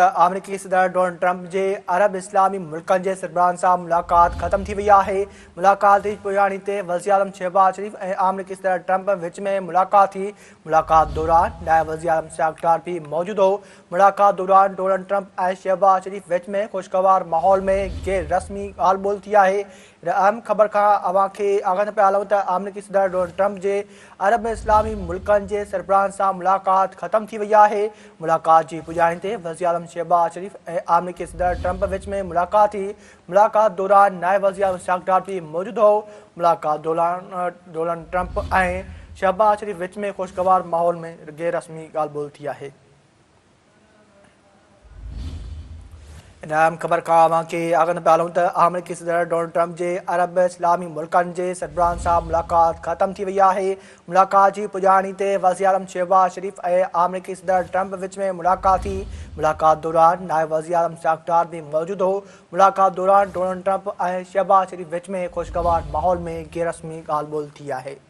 अमेरिकी सदर Donald Trump जे अरब इस्लामी मुल्कनि जे सरबराहनि सां मुलाक़ात ख़त्म थी वई आहे। मुलाक़ात जी पुॼाणी ते वज़ीर आज़म शहबाज शरीफ़ ऐं अमेरिकी सदर ट्रंप विच में मुलाक़ात थी। मुलाक़ात दौरान नायब वज़ीर आज़म सियाक डार भी मौजूदु हो। मुलाक़ात दौरान डोनाल्ड ट्रंप ऐं शहबाज शरीफ़ विच में खुशगवार माहौल में गैर रस्मी ॻाल्हि ॿोल्हि थी आहे। अहम ख़बर खां अवां खे आगाह पिया हलूं त अमेरिकी सदर डोनाल्ड ट्रंप जे अरब इस्लामी मुल्कनि जे सरबराहनि सां मुलाक़ात ख़त्म थी वई आहे। मुलाक़ात जी पुॼाणी ते वज़ीर आज़म शहबाज शरीफ़ ऐं अमेरिकी सदर ट्रंप विच में मुलाक़ात थी। मुलाक़ात दौरान नायब वज़ीर आज़म सियाक डार भी मौजूदु हो। मुलाक़ात दौरान डोनाल्ड ट्रंप ऐं शहबाज शरीफ़ विच में खुशगवार माहौल में गैर रस्मी ॻाल्हि ॿोल्हि थी आहे। इन अहम ख़बर खां अवां खे आगाह पिया हलूं त अमेरिकी सदर डोनाल्ड ट्रंप जे अरब इस्लामी मुल्कनि जे सरबराहनि सां मुलाक़ात ख़त्म थी वई आहे। मुलाक़ात जी पुॼाणी ते वज़ीर आज़म शहबाज शरीफ़ ऐं अमेरिकी सदर ट्रंप विच में मुलाक़ात थी। मुलाक़ात दौरान नायब वज़ीर आज़म सियाक डार भी मौजूदु हो। मुलाक़ात दौरान डोनाल्ड ट्रंप ऐं शहबाज शरीफ़ विच में खुशगवार माहौल में गैर रस्मी ॻाल्हि ॿोल्हि थी आहे।